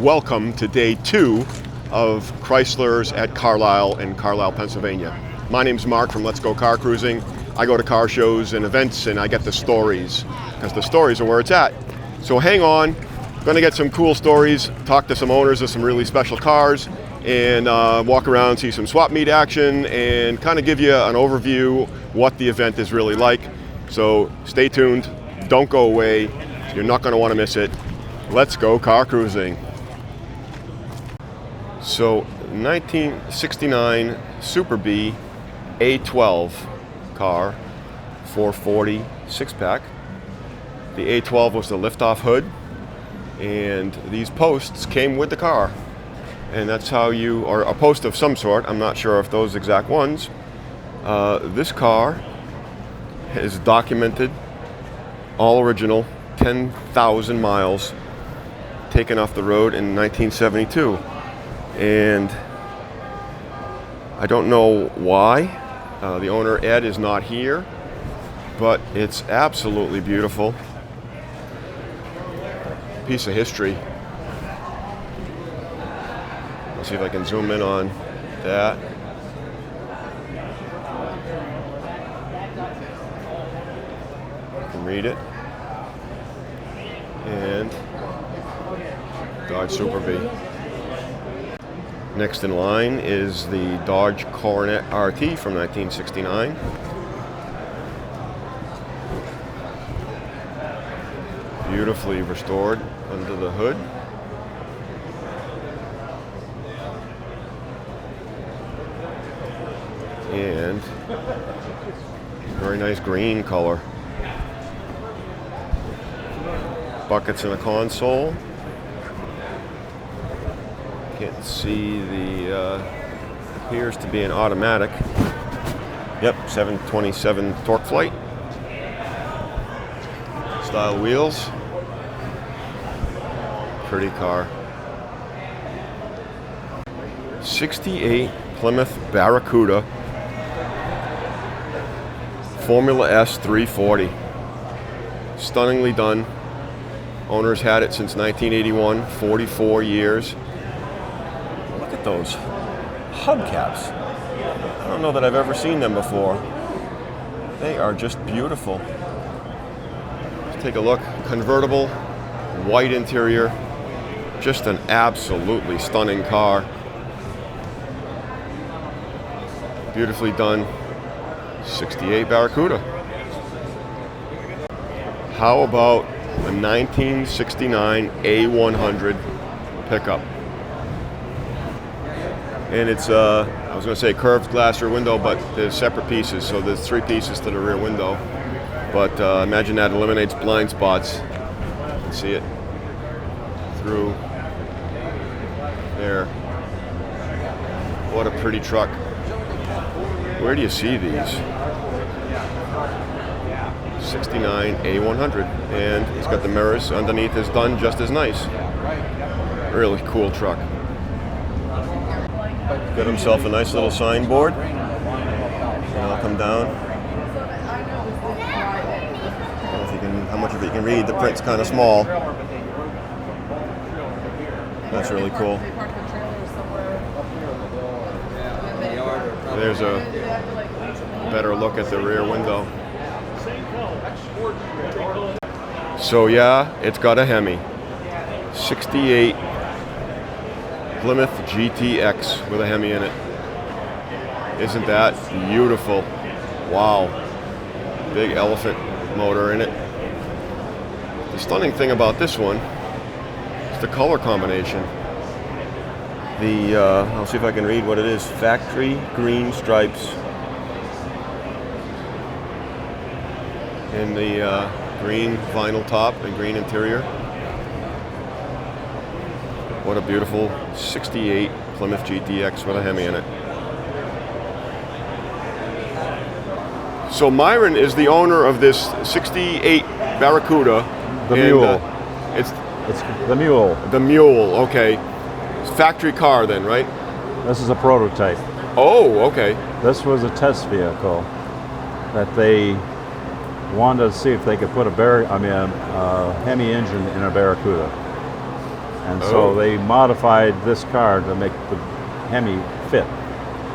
Welcome to day 2 of Chrysler's at Carlisle in Carlisle, Pennsylvania. My name's Mark from Let's Go Car Cruising. I go to car shows and events and I get the stories, because the stories are where it's at. So hang on, I'm going to get some cool stories, talk to some owners of some really special cars, and walk around, see some swap meet action, and kind of give you an overview what the event is really like. So stay tuned, don't go away, you're not going to want to miss it. Let's go car cruising. So 1969 Super B A12 car, 440 6-pack. The A12 was the lift-off hood, and these posts came with the car. And that's how you, or a post of some sort, I'm not sure if those exact ones. This car is documented, all original, 10,000 miles, taken off the road in 1972. And I don't know why. The owner, Ed, is not here, but it's absolutely beautiful. Piece of history. Let's see if I can zoom in on that. You can read it. And Dodge Super B. Next in line is the Dodge Coronet RT from 1969. Beautifully restored under the hood. And very nice green color. Buckets in the console. Can't see the, appears to be an automatic. Yep, 727 torque flight. Style wheels. Pretty car. 68 Plymouth Barracuda Formula S 340. Stunningly done. Owners had it since 1981, 44 years. Look at those hubcaps. I don't know that I've ever seen them before. They are just beautiful. Let's take a look. Convertible, white interior. Just an absolutely stunning car. Beautifully done. 68 Barracuda. How about a 1969 A100 pickup? And it's, I was going to say curved glass rear window, but there's separate pieces, so there's 3 pieces to the rear window. But imagine that eliminates blind spots. You can see it through there. What a pretty truck. Where do you see these? 69 A100, and it's got the mirrors underneath, is done just as nice. Really cool truck. Got himself a nice little signboard. And I'll come down. I don't know if you can, how much of it you can read. The print's kind of small. That's really cool. There's a better look at the rear window. So yeah, it's got a Hemi. 68 Plymouth GTX with a Hemi in it. Isn't that beautiful? Wow. Big elephant motor in it. The stunning thing about this one is the color combination. The, I'll see if I can read what it is. Factory green stripes. And the green vinyl top and green interior. What a beautiful 68 Plymouth GTX with a Hemi in it. So Myron is the owner of this 68 Barracuda. The Mule. It's the Mule. The Mule, okay. It's a factory car then, right? This is a prototype. Oh, okay. This was a test vehicle that they wanted to see if they could put a Hemi engine in a Barracuda. And so they modified this car to make the Hemi fit.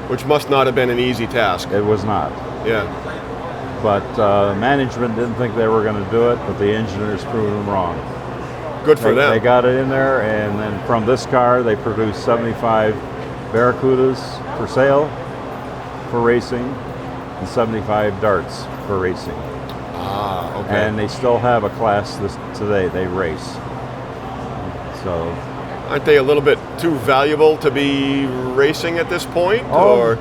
Which must not have been an easy task. It was not. Yeah. But management didn't think they were going to do it, but the engineers proved them wrong. Good for them. They got it in there, and then from this car, they produced 75 Barracudas for sale for racing, and 75 Darts for racing. Ah, okay. And they still have a class today. They race. So, aren't they a little bit too valuable to be racing at this point? or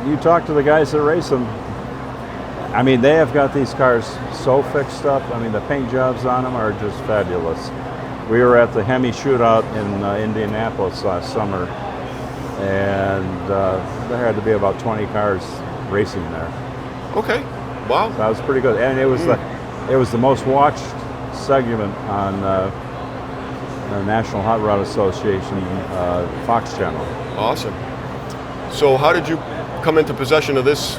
you talk to the guys that race them. I mean, they have got these cars so fixed up. I mean, the paint jobs on them are just fabulous. We were at the Hemi shootout in Indianapolis last summer, and there had to be about 20 cars racing there. Okay. Wow. That was pretty good, and it was the most watched segment on the National Hot Rod Association Fox channel. Awesome. So, how did you come into possession of this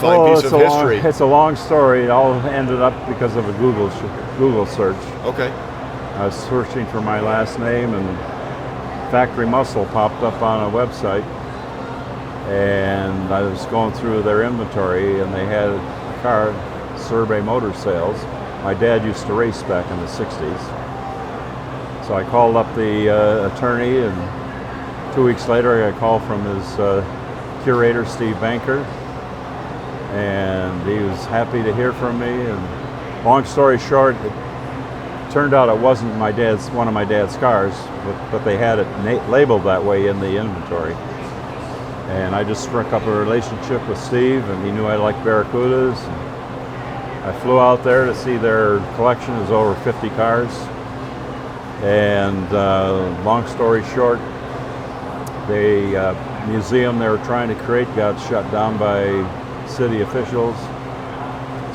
fine piece of history? It's a long story. It all ended up because of a Google search. Okay. I was searching for my last name, and Factory Muscle popped up on a website, and I was going through their inventory, and they had a car, Survey Motor Sales. My dad used to race back in the 60s. So I called up the attorney, and 2 weeks later I got a call from his curator, Steve Banker, and he was happy to hear from me. And long story short, it turned out it wasn't one of my dad's cars, but they had it labeled that way in the inventory. And I just struck up a relationship with Steve, and he knew I liked Barracudas. I flew out there to see their collection. Is over 50 cars. And long story short, the museum they were trying to create got shut down by city officials.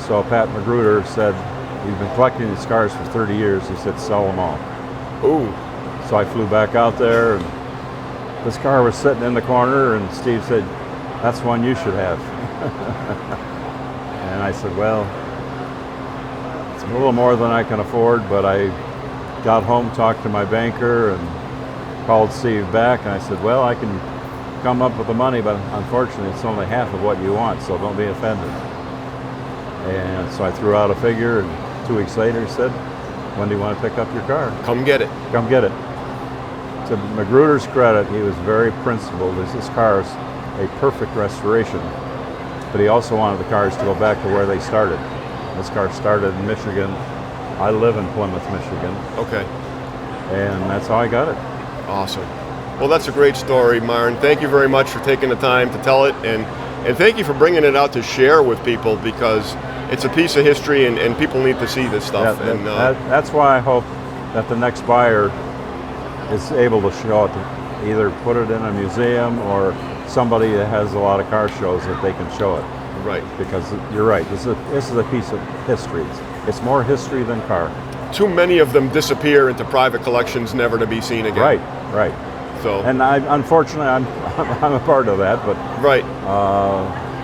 So Pat Magruder said, "You've been collecting these cars for 30 years. He said, sell them all." Ooh. So I flew back out there, and this car was sitting in the corner, and Steve said, "That's one you should have." And I said, "Well, it's a little more than I can afford," but I got home, talked to my banker, and called Steve back, and I said, "Well, I can come up with the money, but unfortunately it's only half of what you want, so don't be offended." And so I threw out a figure, and 2 weeks later he said, "When do you want to pick up your car?" Come get it. Come get it. To Magruder's credit, he was very principled. This car is a perfect restoration, but he also wanted the cars to go back to where they started. This car started in Michigan. I live in Plymouth, Michigan. Okay. And that's how I got it. Awesome. Well, that's a great story, Myron. Thank you very much for taking the time to tell it, and thank you for bringing it out to share with people, because it's a piece of history, and people need to see this stuff. Yeah, and that's why I hope that the next buyer is able to show it, either put it in a museum or somebody that has a lot of car shows that they can show it. Right. Because you're right, this is a piece of history. It's more history than car. Too many of them disappear into private collections, never to be seen again. Right. So. And unfortunately, I'm a part of that, but. Right.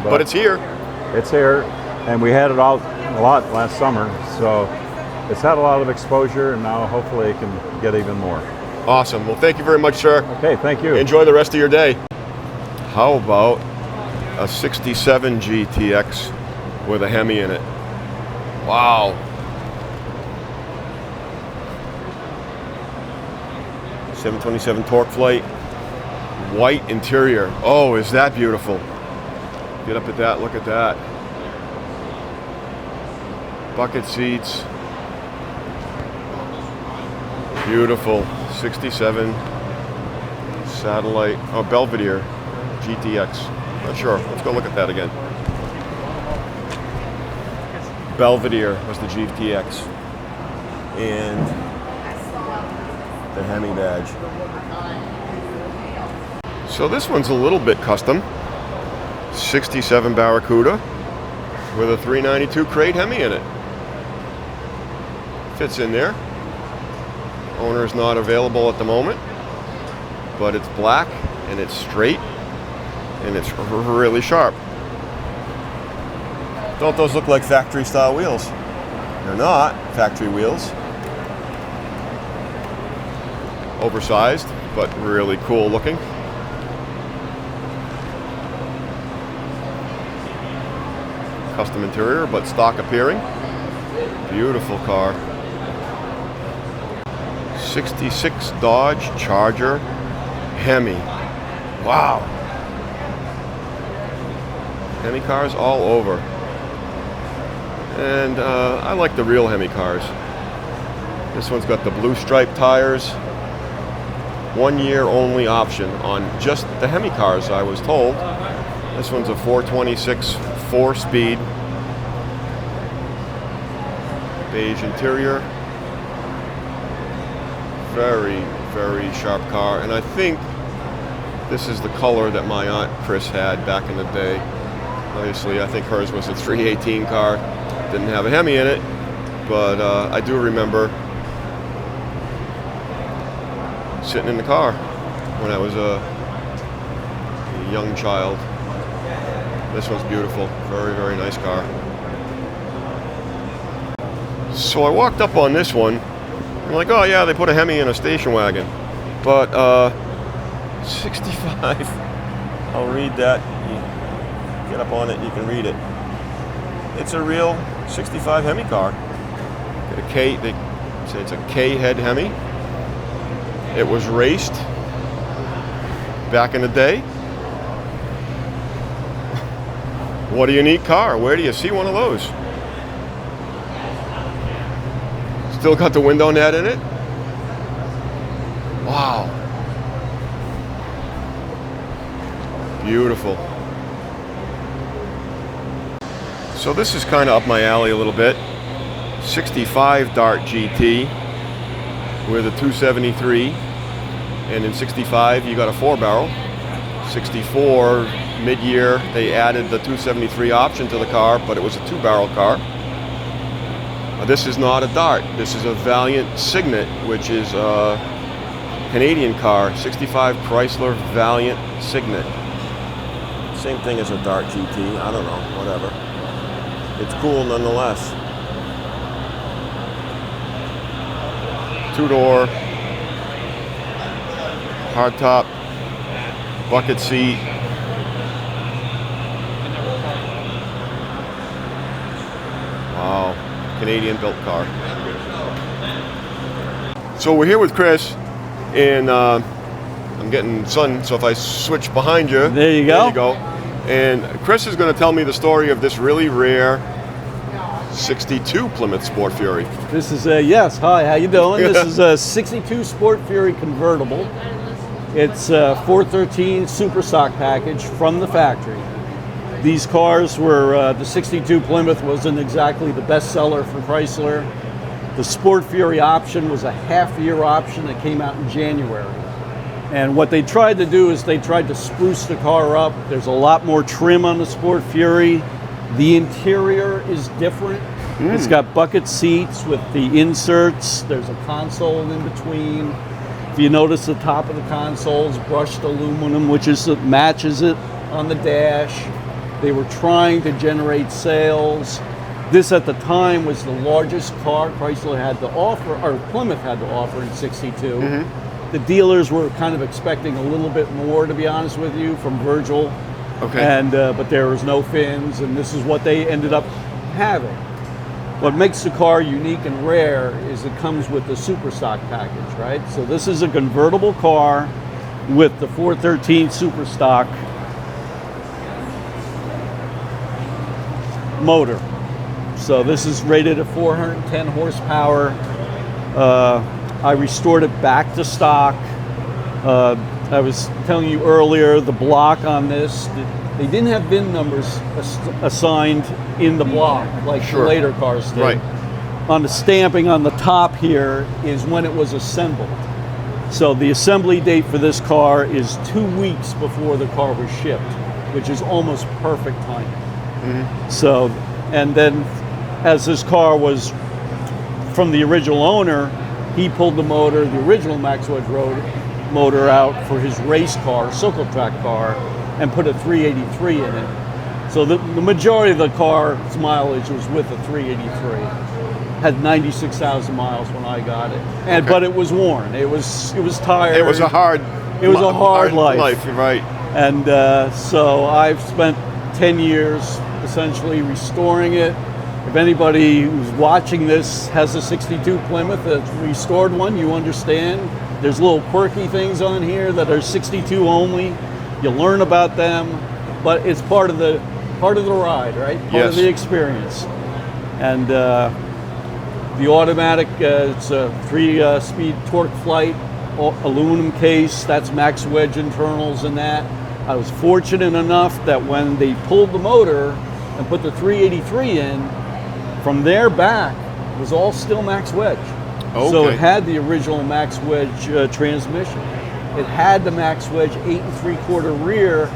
But it's here. It's here, and we had it out a lot last summer, so it's had a lot of exposure, and now hopefully it can get even more. Awesome. Well, thank you very much, sir. Okay, thank you. Enjoy the rest of your day. How about a 67 GTX with a Hemi in it? Wow. 727 torque flight, white interior. Oh, is that beautiful? Get up at that, look at that. Bucket seats. Beautiful. 67 satellite, Belvedere GTX. Not sure. Let's go look at that again. Belvedere was the GTX. And the Hemi badge. So this one's a little bit custom. 67 Barracuda with a 392 crate Hemi in it. Fits in there. Owner is not available at the moment, but it's black and it's straight and it's really sharp. Don't those look like factory style wheels? They're not factory wheels. oversized, but really cool looking. Custom interior, but stock appearing. Beautiful car. 66 Dodge Charger Hemi. Wow. Hemi cars all over. And I like the real Hemi cars. This one's got the blue stripe tires. 1 year only option on just the Hemi cars, I was told. This one's a 426 4-speed. Beige interior. Very, very sharp car. And I think this is the color that my Aunt Chris had back in the day. Obviously, I think hers was a 318 car. Didn't have a Hemi in it, but I do remember sitting in the car when I was a young child. This one's beautiful. Very, very nice car. So I walked up on this one. I'm like, oh yeah, they put a Hemi in a station wagon. But 65. I'll read that. You get up on it, you can read it. It's a real 65 Hemi car. Got a K, they say it's a K-head Hemi. It was raced back in the day. What a unique car. Where do you see one of those? Still got the window net in it. Wow. Beautiful. So this is kind of up my alley a little bit. 65 Dart GT with a 273. And in 65 you got a 4-barrel. 64 mid-year they added the 273 option to the car, but it was a 2-barrel car. This is not a Dart. This is a Valiant Signet, which is a Canadian car. 65 Chrysler Valiant Signet. Same thing as a Dart GT. I don't know, whatever. It's cool nonetheless. 2-door, hardtop, bucket seat. Wow. Canadian built car. So we're here with Chris, and I'm getting sun, so if I switch behind you, there you go. There you go. And Chris is going to tell me the story of this really rare 62 Plymouth Sport Fury. This is yes. Hi, how you doing? This is a 62 Sport Fury convertible. It's a 413 super stock package from the factory. These cars were, the 62 Plymouth wasn't exactly the best seller for Chrysler. The Sport Fury option was a half-year option that came out in January. And what they tried to do is they tried to spruce the car up. There's a lot more trim on the Sport Fury. The interior is different. It's got bucket seats with the inserts. There's a console in between. If you notice, the top of the console is brushed aluminum, which matches it on the dash. They were trying to generate sales. This at the time was the largest car Chrysler had to offer, or Plymouth had to offer in 62. The dealers were kind of expecting a little bit more, to be honest with you, from Virgil. Okay. And but there was no fins, and this is what they ended up having. What makes the car unique and rare is it comes with the super stock package, right? So this is a convertible car with the 413 super stock motor. So this is rated at 410 horsepower. I restored it back to stock. I was telling you earlier, the block on this, they didn't have VIN numbers assigned in the block like the later cars did. Right. On the stamping on the top here is when it was assembled. So the assembly date for this car is 2 weeks before the car was shipped, which is almost perfect timing. So, and then as this car was from the original owner, he pulled the motor, the original Max Wedge Road motor out for his race car, circle track car, and put a 383 in it. So the majority of the car's mileage was with the 383. had 96,000 miles when I got it, but it was worn. It was tired. It was a hard life, right? And so I've spent 10 years essentially restoring it. If anybody who's watching this has a 62 Plymouth, a restored one, you understand. There's little quirky things on here that are 62 only. You learn about them, but it's part of the ride, right? Part of the experience. And the automatic, it's a 3-speed torque flight, aluminum case. That's max wedge internals in that. I was fortunate enough that when they pulled the motor and put the 383 in, from there back was all still max wedge. Okay. So it had the original max wedge transmission. It had the max wedge 8 3/4 rear,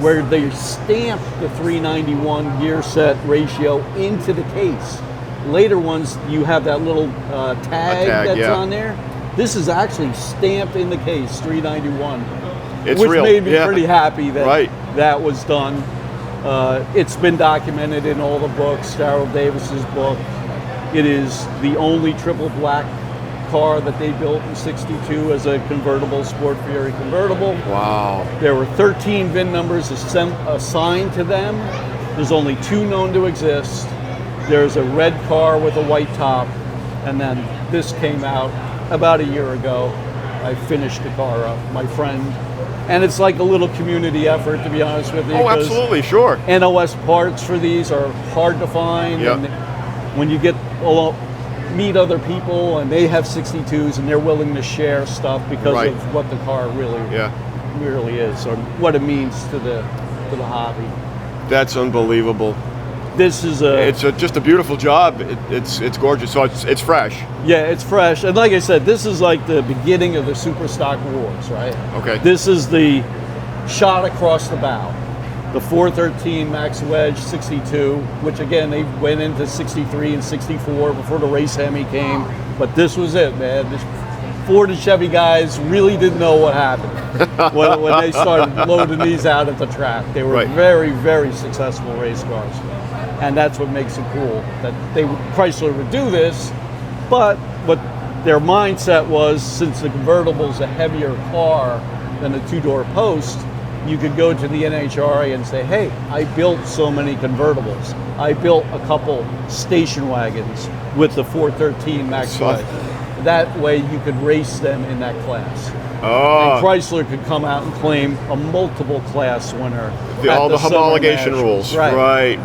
where they stamped the 391 gear set ratio into the case. Later ones, you have that little tag that's on there. This is actually stamped in the case, 391, it's which real. made me pretty happy that that was done. It's been documented in all the books, Darrell Davis's book. It is the only triple black car that they built in '62 as a convertible, Sport Fury convertible. Wow. There were 13 VIN numbers assigned to them. There's only 2 known to exist. There's a red car with a white top, and then this came out about a year ago. I finished the car up, my friend. And it's like a little community effort, to be honest with you. Oh, absolutely, sure. NOS parts for these are hard to find. Yep. And when you meet other people and they have 62s and they're willing to share stuff because of what the car really is, or what it means to the hobby. That's unbelievable. This is just a beautiful job. It's gorgeous. So it's fresh. Yeah, it's fresh. And like I said, this is like the beginning of the super stock wars, right? Okay. This is the shot across the bow. The 413 max wedge 62, which again, they went into 63 and 64 before the race Hemi came. But this was it, man. This Ford and Chevy guys really didn't know what happened when they started loading these out at the track. They were very, very successful race cars. And that's what makes it cool, that Chrysler would do this, but what their mindset was, since the convertible is a heavier car than a 2-door post, you could go to the NHRA and say, hey, I built so many convertibles. I built a couple station wagons with the 413 max wedge. That way you could race them in that class. Oh. And Chrysler could come out and claim a multiple class winner. All the homologation rules. Right.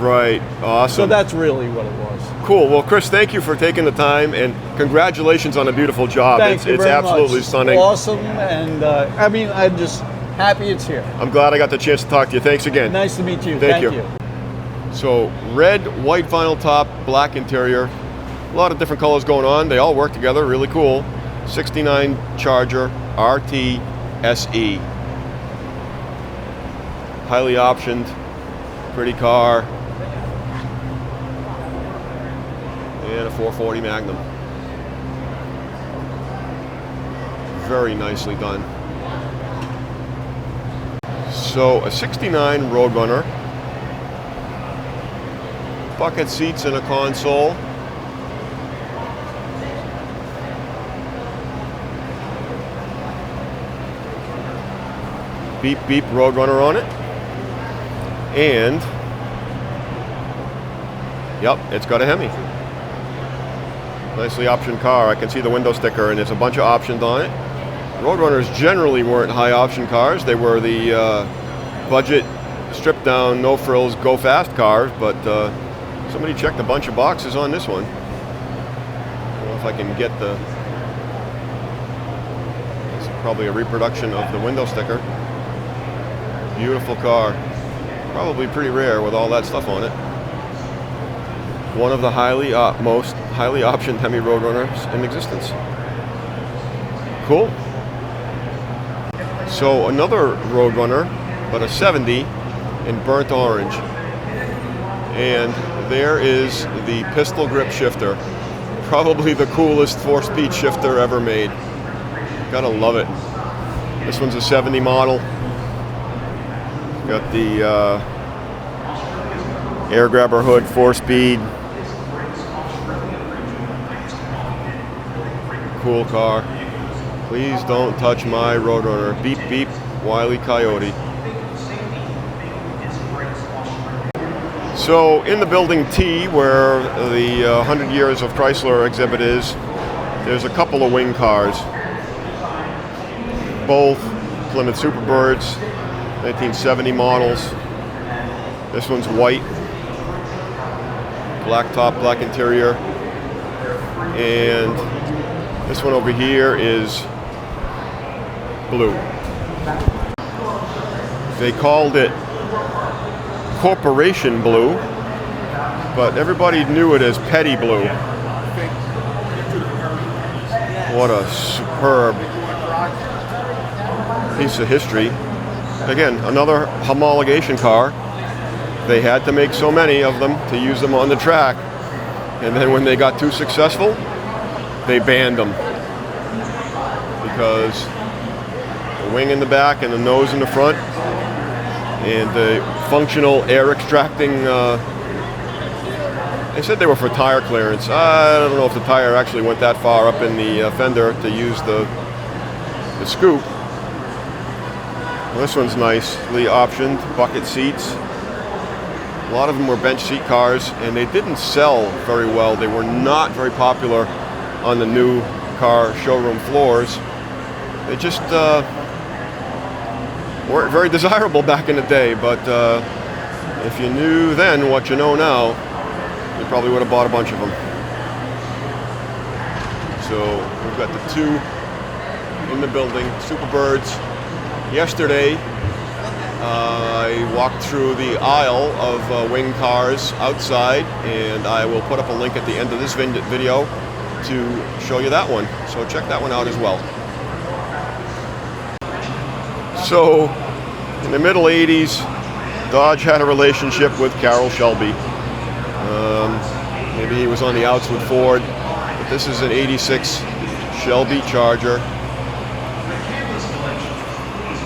Awesome. So that's really what it was. Cool. Well, Chris, thank you for taking the time, and congratulations on a beautiful job. Thank you it's very absolutely much. Stunning. Awesome. And I'm just happy it's here. I'm glad I got the chance to talk to you. Thanks again. Nice to meet you. Thank you. So red, white vinyl top, black interior. A lot of different colors going on. They all work together. Really cool. 69 Charger RT SE. Highly optioned. Pretty car. And a 440 Magnum. Very nicely done. So a 69 Roadrunner. Bucket seats and a console. Beep beep Roadrunner on it. And yep, it's got a Hemi. Nicely optioned car. I can see the window sticker, and there's a bunch of options on it. Roadrunners generally weren't high option cars. They were the budget, stripped down, no frills, go fast cars, but somebody checked a bunch of boxes on this one. I don't know if I can get the, it's probably a reproduction of the window sticker. Beautiful car. Probably pretty rare with all that stuff on it. One of the most highly optioned Hemi Roadrunners in existence. Cool. So another Roadrunner, but a 70 in burnt orange. And there is the pistol grip shifter. Probably the coolest 4-speed shifter ever made. Gotta love it. This one's a 70 model. Got the air grabber hood, 4-speed. cool car. Please don't touch my Roadrunner. Beep, beep, Wile E. Coyote. So in the building T, where the 100 Years of Chrysler exhibit is, there's a couple of wing cars. Both Plymouth Superbirds, 1970 models. This one's white, black top, black interior. And this one over here is blue. They called it Corporation Blue, but everybody knew it as Petty Blue. What a superb piece of history. Again, another homologation car. They had to make so many of them to use them on the track. And then when they got too successful, they banned them. Because the wing in the back and the nose in the front and the functional air extracting, they said they were for tire clearance. I don't know if the tire actually went that far up in the fender to use the scoop. Well, this one's nicely optioned, bucket seats. A lot of them were bench seat cars, and they didn't sell very well. They were not very popular on the new car showroom floors. They just weren't very desirable back in the day, but if you knew then what you know now, you probably would have bought a bunch of them. So we've got the two in the building, Superbirds. Yesterday, I walked through the aisle of wing cars outside, and I will put up a link at the end of this video to show you that one. So check that one out as well. So in the middle 80s, Dodge had a relationship with Carroll Shelby. Maybe he was on the outs with Ford, but this is an 86 Shelby Charger.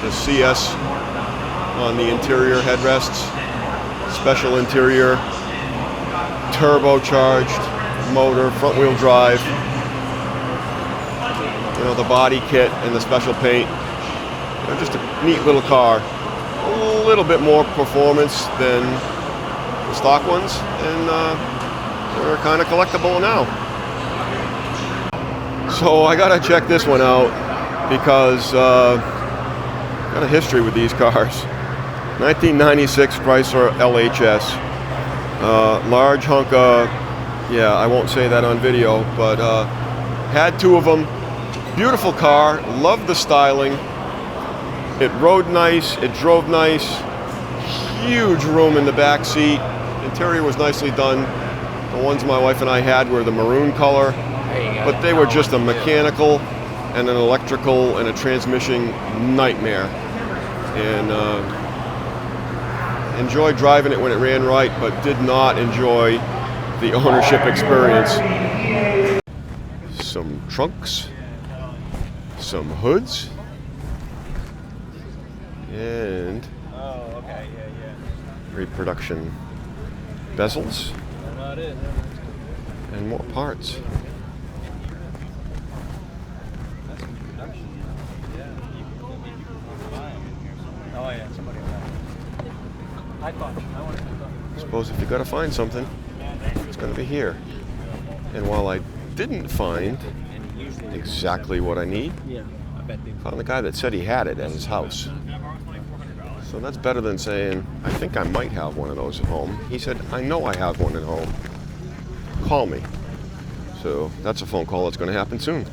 The CS on the interior headrests, special interior, turbocharged motor, front wheel drive, you know, the body kit and the special paint. You know, just a neat little car. A little bit more performance than the stock ones, and they're kind of collectible now. So I gotta check this one out because got a history with these cars. 1996 Chrysler LHS. Large hunk of, yeah, I won't say that on video, but had two of them. Beautiful car, loved the styling. It rode nice, it drove nice. Huge room in the back seat. Interior was nicely done. The ones my wife and I had were the maroon color, but they were just a mechanical and an electrical and a transmission nightmare. And enjoyed driving it when it ran right, but did not enjoy the ownership experience. Some trunks, some hoods, and reproduction bezels, and more parts. I suppose if you got to find something, it's going to be here. And while I didn't find exactly what I need, I found the guy that said he had it at his house. So that's better than saying, I think I might have one of those at home. He said, I know I have one at home. Call me. So that's a phone call that's going to happen soon.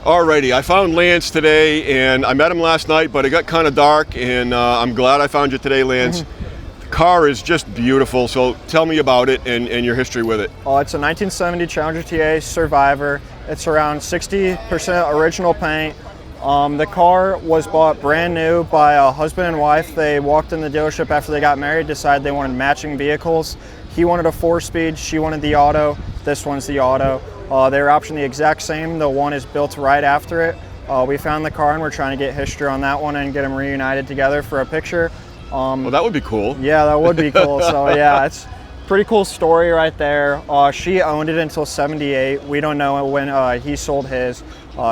Alrighty, I found Lance today, and I met him last night, but it got kind of dark, and I'm glad I found you today, Lance. The car is just beautiful, so tell me about it and your history with it. Oh, it's a 1970 Challenger TA Survivor. It's around 60% original paint. The car was bought brand new by a husband and wife. They walked in the dealership after they got married, decided they wanted matching vehicles. He wanted a 4-speed, she wanted the auto. This one's the auto. They were optioned the exact same. The one is built right after it. We found the car and we're trying to get history on that one and get them reunited together for a picture. Well, that would be cool. Yeah, that would be cool. So yeah, pretty cool story right there. She owned it until 78. We don't know when he sold his.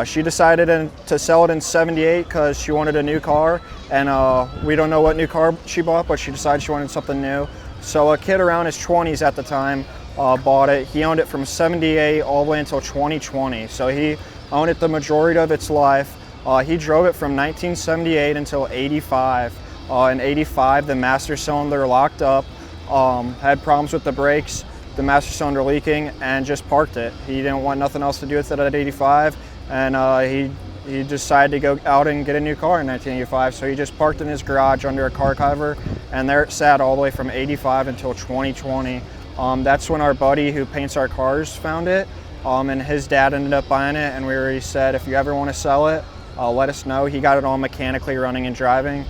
She decided to sell it in 78 because she wanted a new car, and we don't know what new car she bought, but she decided she wanted something new. So a kid around his 20s at the time bought it. He owned it from 78 all the way until 2020. So he owned it the majority of its life. He drove it from 1978 until 85. In 85, the master cylinder locked up, had problems with the brakes, the master cylinder leaking, and just parked it. He didn't want nothing else to do with it at 85, and he decided to go out and get a new car in 1985. So he just parked in his garage under a car cover, and there it sat all the way from 85 until 2020. That's when our buddy who paints our cars found it, and his dad ended up buying it, and we already said, if you ever want to sell it, let us know. He got it all mechanically running and driving.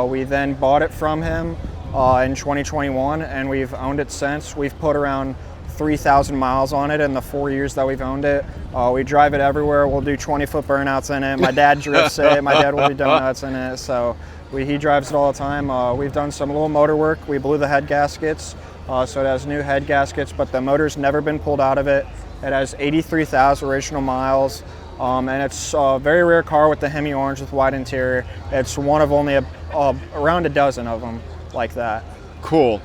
We then bought it from him in 2021, and we've owned it since. We've put around 3,000 miles on it in the 4 years that we've owned it. We drive it everywhere. We'll do 20-foot burnouts in it. My dad drifts it. My dad will do donuts in it. So he drives it all the time. We've done some little motor work. We blew the head gaskets, so it has new head gaskets, but the motor's never been pulled out of it. It has 83,000 original miles. And it's a very rare car with the Hemi orange with wide interior. It's one of only around a dozen of them like that. Cool.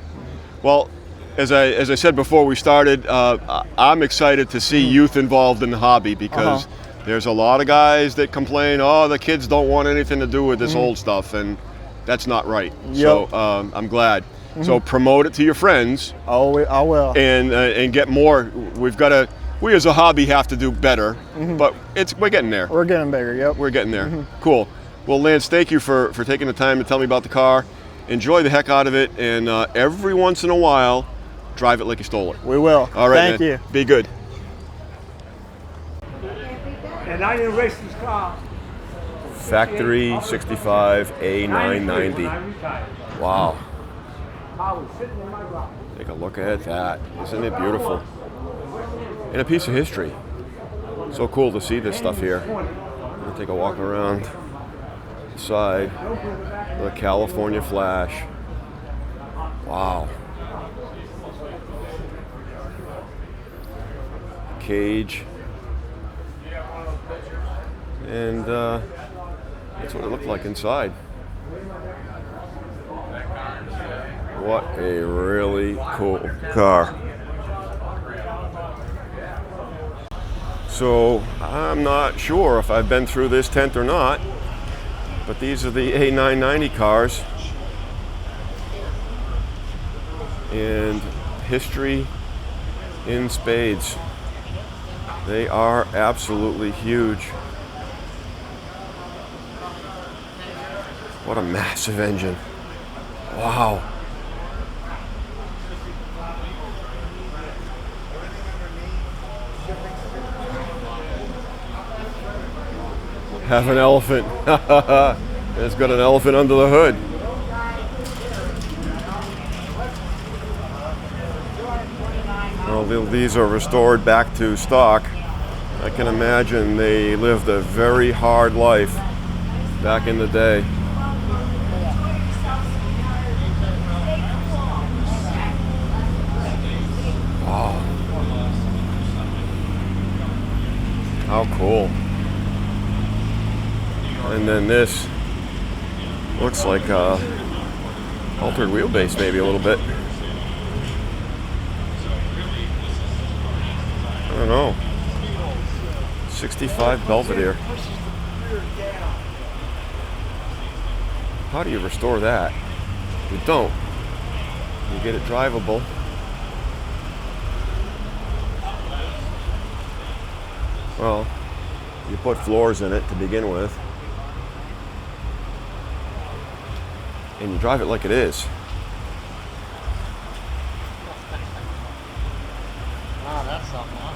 Well, as I said before we started, I'm excited to see youth involved in the hobby because there's a lot of guys that complain, oh, the kids don't want anything to do with this old stuff, and that's not right. Yep. So I'm glad. So promote it to your friends. Oh, I will. And get more. We as a hobby have to do better, but we're getting there. We're getting bigger, yep. We're getting there. Cool. Well, Lance, thank you for taking the time to tell me about the car. Enjoy the heck out of it, and every once in a while, drive it like you stole it. We will. All right, Thank you. Be good. And I didn't race this car. Factory 65 A990. Wow. I was sitting in my garage. Take a look at that. Isn't it beautiful? And a piece of history. So cool to see this stuff here. I'm gonna take a walk around the side. The California Flash. Wow. Cage. And that's what it looked like inside. What a really cool car. So I'm not sure if I've been through this tent or not, but these are the A990 cars. And history in spades. They are absolutely huge. What a massive engine. Wow. Have an elephant. It's got an elephant under the hood. Well, these are restored back to stock. I can imagine they lived a very hard life back in the day. Wow. How cool. And then this looks like a altered wheelbase maybe a little bit. I don't know. 65 Belvedere. How do you restore that? You don't. You get it drivable. Well, you put floors in it to begin with. And you drive it like it is. Wow, that's something, huh?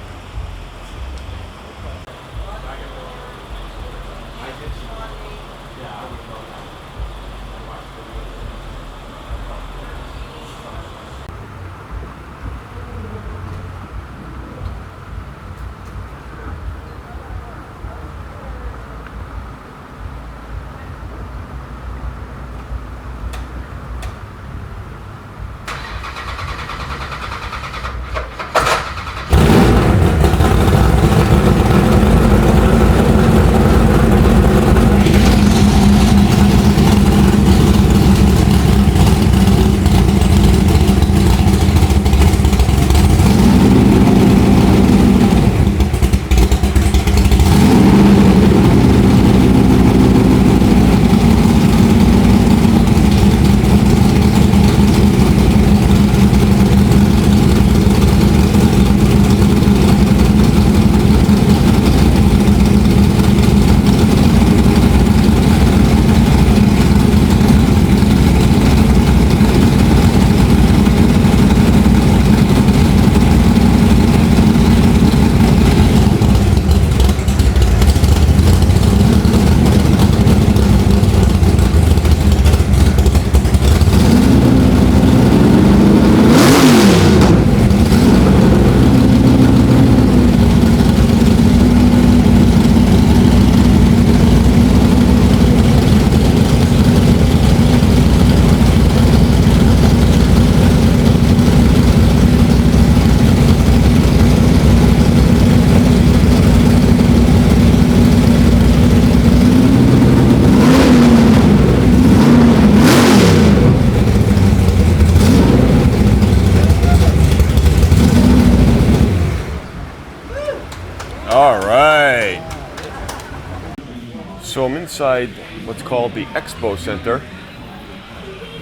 So I'm inside what's called the Expo Center,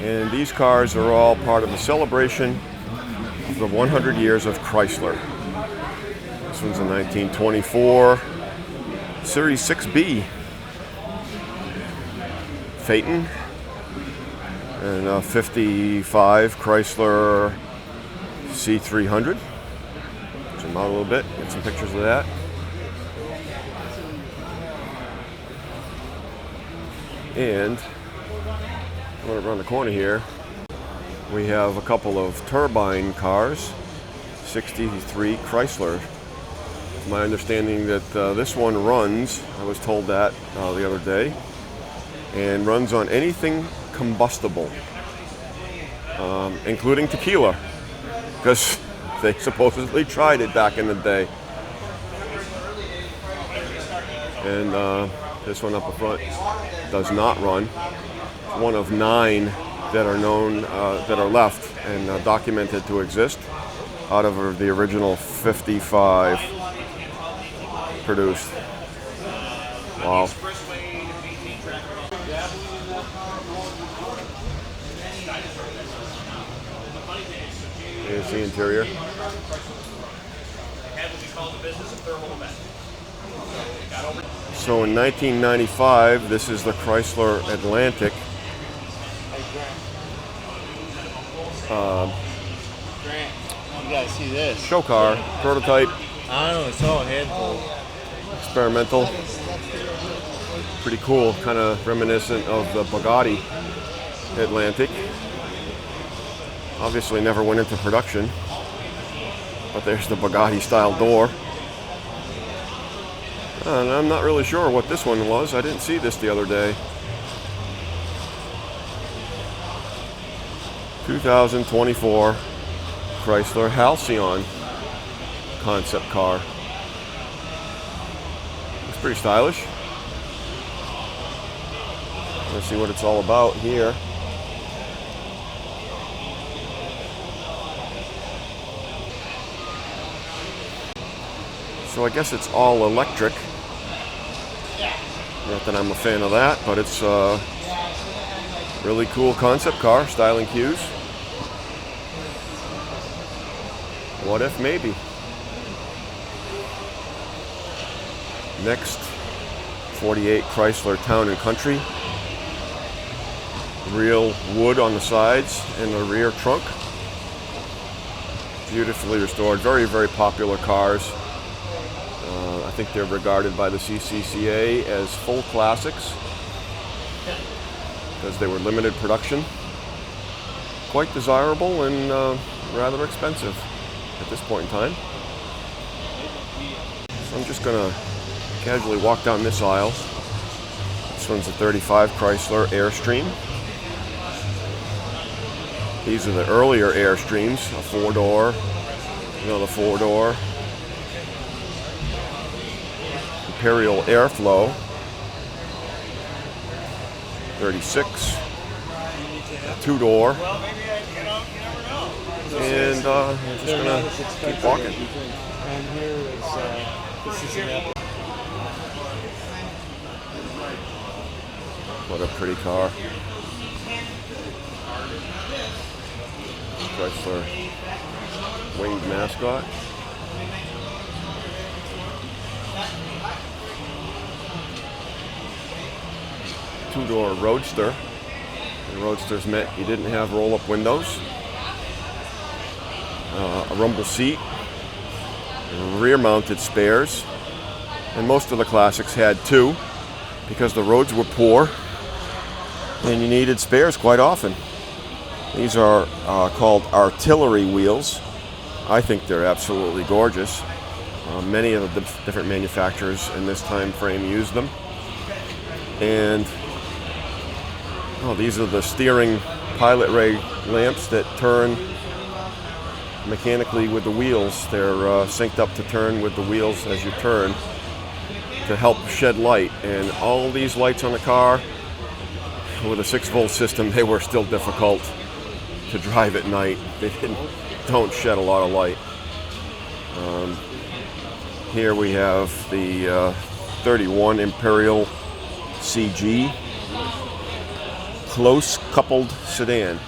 and these cars are all part of a celebration of the 100 years of Chrysler. This one's a 1924 Series 6B Phaeton, and a 55 Chrysler C300. Zoom out a little bit, get some pictures of that. And I'm going to run the corner here. We have a couple of turbine cars, 63 Chrysler. It's my understanding that this one runs, I was told that the other day, and runs on anything combustible, including tequila, because they supposedly tried it back in the day. And this one up front does not run. It's one of 9 that are known, that are left and documented to exist out of the original 55 produced. Wow. Here's the interior. So in 1995, this is the Chrysler Atlantic. Grant, you gotta see this. Show car, prototype, I don't know, it's all a handful. experimental. Pretty cool, kind of reminiscent of the Bugatti Atlantic. Obviously never went into production, but there's the Bugatti style door. And I'm not really sure what this one was. I didn't see this the other day. 2024 Chrysler Halcyon concept car. Looks pretty stylish. Let's see what it's all about here. So I guess it's all electric. Not that I'm a fan of that, but it's a really cool concept car, styling cues. What if maybe? Next, 48 Chrysler Town and Country. Real wood on the sides and the rear trunk. Beautifully restored, very, very popular cars. I think they're regarded by the CCCA as full classics because they were limited production. Quite desirable and rather expensive at this point in time. So I'm just going to casually walk down this aisle. This one's a 35 Chrysler Airstream. These are the earlier Airstreams, a 4-door, another 4-door. Imperial Airflow, 36, a 2-door, and I'm just gonna keep walking. And here is, this is an apple. What a pretty car. Chrysler winged mascot. Two-door Roadster. And Roadsters meant you didn't have roll-up windows, a rumble seat, rear-mounted spares, and most of the classics had 2 because the roads were poor and you needed spares quite often. These are called artillery wheels. I think they're absolutely gorgeous. Many of the different manufacturers in this time frame used them. And these are the steering pilot ray lamps that turn mechanically with the wheels. They're synced up to turn with the wheels as you turn to help shed light. And all these lights on the car, with a 6-volt system, they were still difficult to drive at night. They don't shed a lot of light. Here we have the 31 Imperial CG close coupled sedan.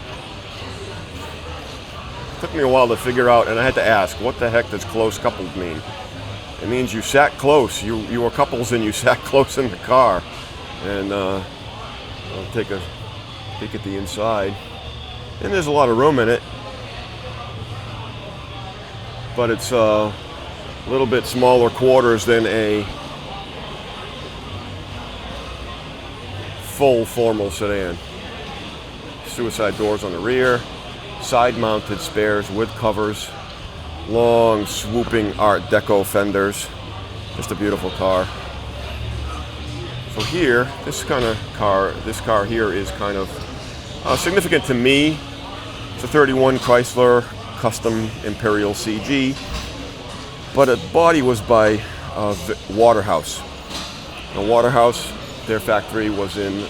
Took me a while to figure out, and I had to ask, what the heck does close coupled mean? It means you sat close. You were couples and you sat close in the car. And I'll take a peek at the inside. And there's a lot of room in it, but it's a little bit smaller quarters than a full formal sedan. Suicide doors on the rear, side mounted spares with covers, long swooping Art Deco fenders. Just a beautiful car. So here, this car here is kind of significant to me. It's a 31 Chrysler Custom Imperial CG, but the body was by Waterhouse. Now Waterhouse, their factory was in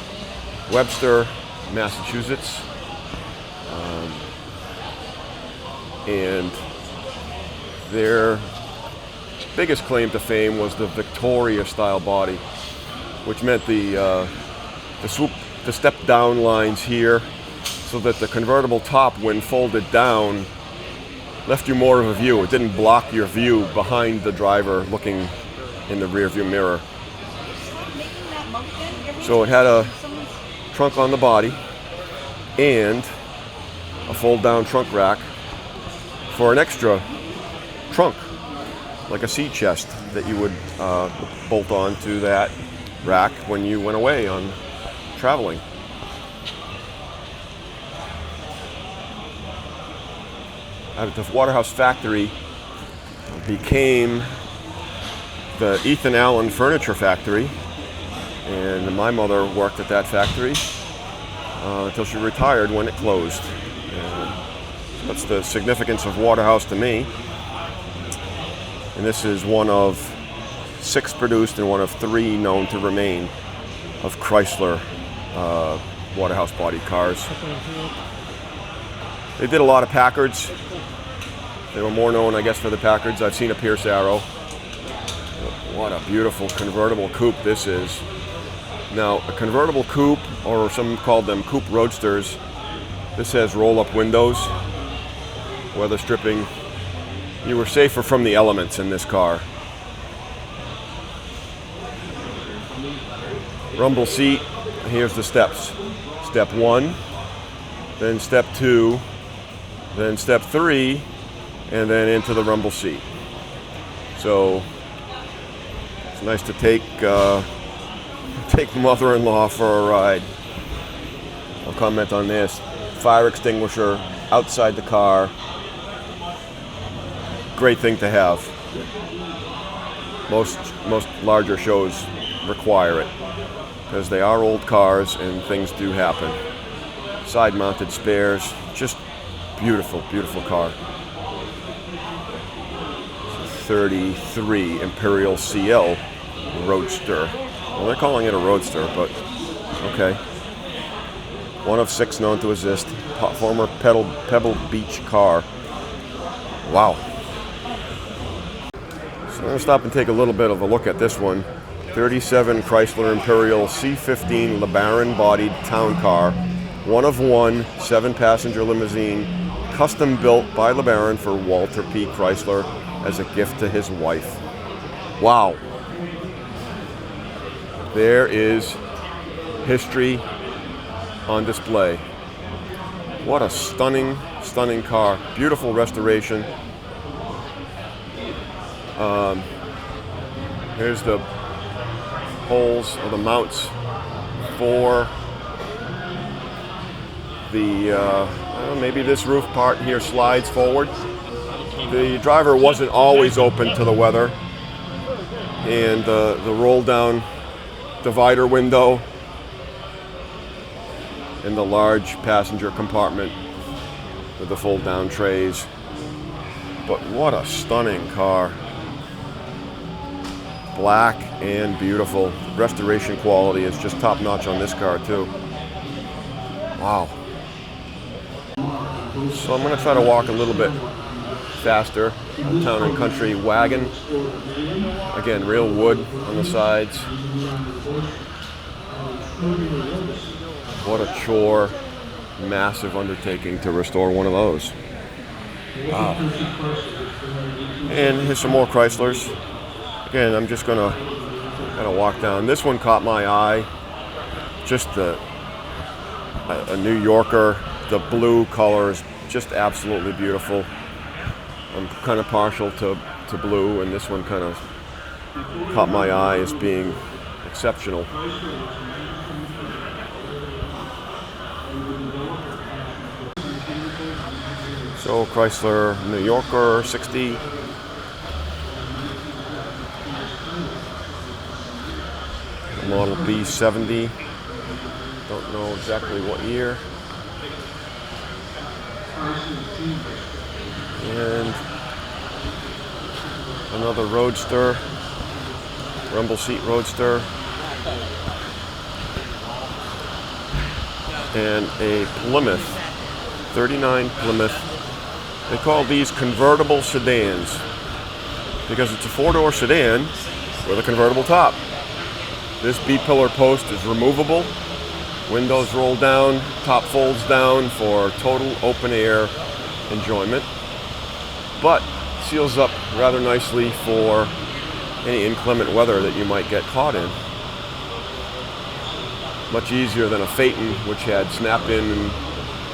Webster, Massachusetts, and their biggest claim to fame was the Victoria style body, which meant the step down lines here, so that the convertible top, when folded down, left you more of a view. It didn't block your view behind the driver looking in the rear view mirror. So it had a trunk on the body and a fold down trunk rack for an extra trunk, like a seat chest that you would bolt on to that rack when you went away on traveling. The Waterhouse factory became the Ethan Allen Furniture Factory, and my mother worked at that factory until she retired when it closed. And that's the significance of Waterhouse to me. And this is one of 6 produced and one of 3 known to remain of Chrysler Waterhouse body cars. They did a lot of Packards. They were more known, I guess, for the Packards. I've seen a Pierce Arrow. What a beautiful convertible coupe this is. Now, a convertible coupe, or some called them coupe roadsters, this has roll-up windows, weather stripping. You were safer from the elements in this car. Rumble seat, here's the steps. Step 1, then step 2, then step 3, and then into the rumble seat. So it's nice to take mother-in-law for a ride. I'll comment on this. Fire extinguisher outside the car. Great thing to have. Most larger shows require it, because they are old cars and things do happen. Side mounted spares, just beautiful, beautiful car. 33 Imperial CL Roadster. Well, they're calling it a Roadster, but okay. One of 6 known to exist. Former Pebble Beach car. Wow. So I'm going to stop and take a little bit of a look at this one. 37 Chrysler Imperial C15 LeBaron bodied town car. One of 1, 7-passenger limousine, custom built by LeBaron for Walter P. Chrysler as a gift to his wife. Wow. There is history on display. What a stunning, stunning car. Beautiful restoration. Here's the holes or the mounts for the, maybe this roof part here slides forward. The driver wasn't always open to the weather, and the roll down divider window in the large passenger compartment with the fold down trays. But what a stunning car. Black and beautiful. Restoration quality is just top notch on this car too. Wow. So I'm going to try to walk a little bit faster. Town and Country wagon. Again, real wood on the sides. What a chore, massive undertaking to restore one of those. Wow. And here's some more Chryslers. Again, I'm just gonna kind of walk down. This one caught my eye. Just a New Yorker. The blue color is just absolutely beautiful. I'm kind of partial to blue, and this one kind of caught my eye as being exceptional. So Chrysler New Yorker 60. Model B70. Don't know exactly what year. And another Roadster, rumble seat Roadster. And a Plymouth, 39 Plymouth. They call these convertible sedans because it's a four-door sedan with a convertible top. This B-pillar post is removable. Windows roll down, top folds down for total open-air enjoyment, but seals up rather nicely for any inclement weather that you might get caught in. Much easier than a Phaeton, which had snap-in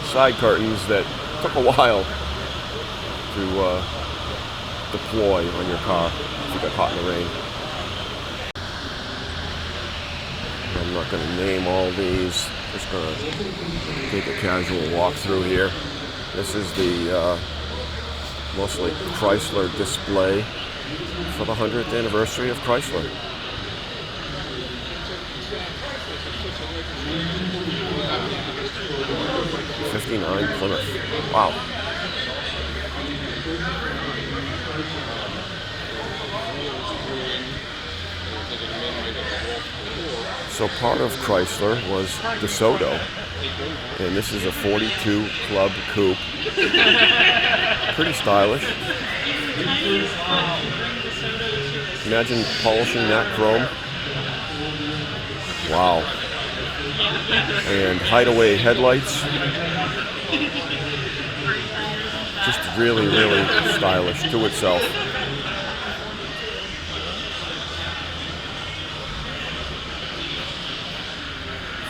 side curtains that took a while to deploy on your car if you got caught in the rain. I'm not going to name all these, just going to take a casual walk through here. This is the mostly Chrysler display for the 100th anniversary of Chrysler. '59 Plymouth. Wow. So part of Chrysler was DeSoto, and this is a 42 Club Coupe. Pretty stylish. Imagine polishing that chrome. Wow. And hideaway headlights. Just really, really stylish to itself.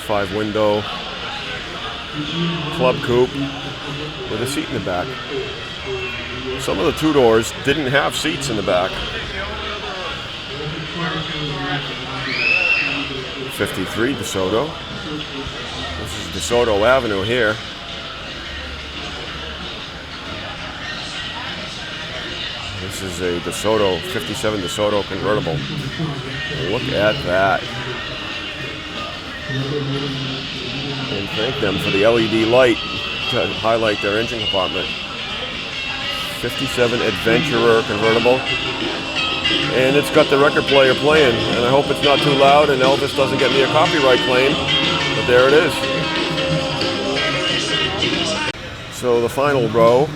Five-window Club Coupe with a seat in the back. Some of the two-doors didn't have seats in the back. 53 DeSoto. This is DeSoto Avenue here. This is a DeSoto, 57 DeSoto convertible. Look at that. And thank them for the LED light to highlight their engine compartment. 57 Adventurer convertible. And it's got the record player playing. And I hope it's not too loud and Elvis doesn't get me a copyright claim. But there it is. So the final row.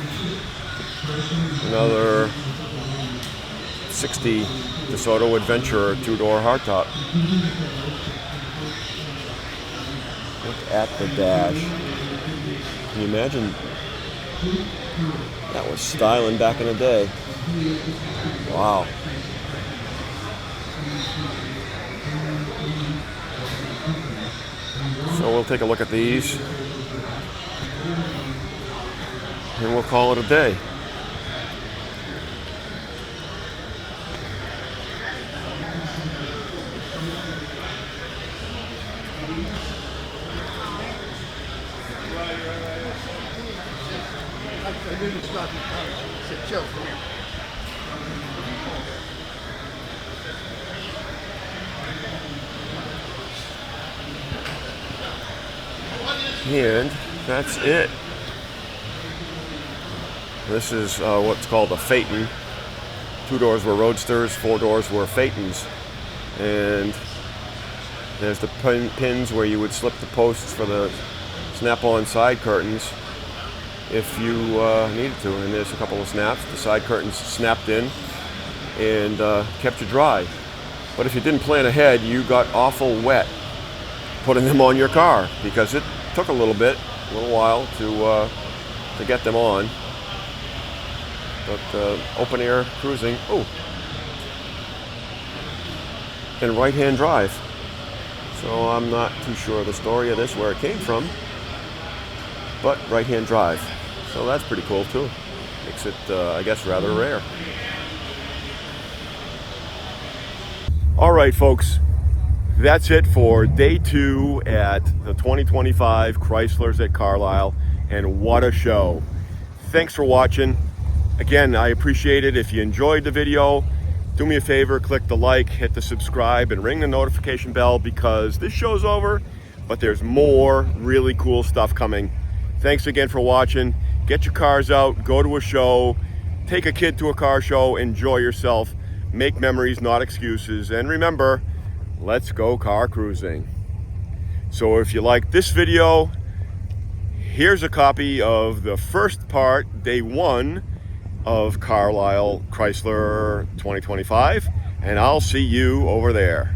Another 60 DeSoto Adventurer two-door hardtop. Look at the dash. Can you imagine? That was styling back in the day. Wow. So we'll take a look at these and we'll call it a day. And that's it. This is what's called a Phaeton. Two doors were Roadsters, four doors were Phaetons. And there's the pins where you would slip the posts for the snap-on side curtains if you needed to. And there's a couple of snaps. The side curtains snapped in and kept you dry. But if you didn't plan ahead, you got awful wet putting them on your car, because it took a little while to get them on. But open air cruising, and right-hand drive. So I'm not too sure of the story of this, where it came from, but right-hand drive. So that's pretty cool too. Makes it, I guess, rather rare. All right, folks, that's it for day 2 at the 2025 Chryslers at Carlisle, and what a show. Thanks for watching. Again, I appreciate it. If you enjoyed the video, do me a favor, click the like, hit the subscribe, and ring the notification bell, because this show's over, but there's more really cool stuff coming. Thanks again for watching. Get your cars out, go to a show, take a kid to a car show, enjoy yourself, make memories, not excuses, and remember, let's go car cruising. So if you like this video, here's a copy of the first part, day 1 of Carlisle Chrysler 2025, and I'll see you over there.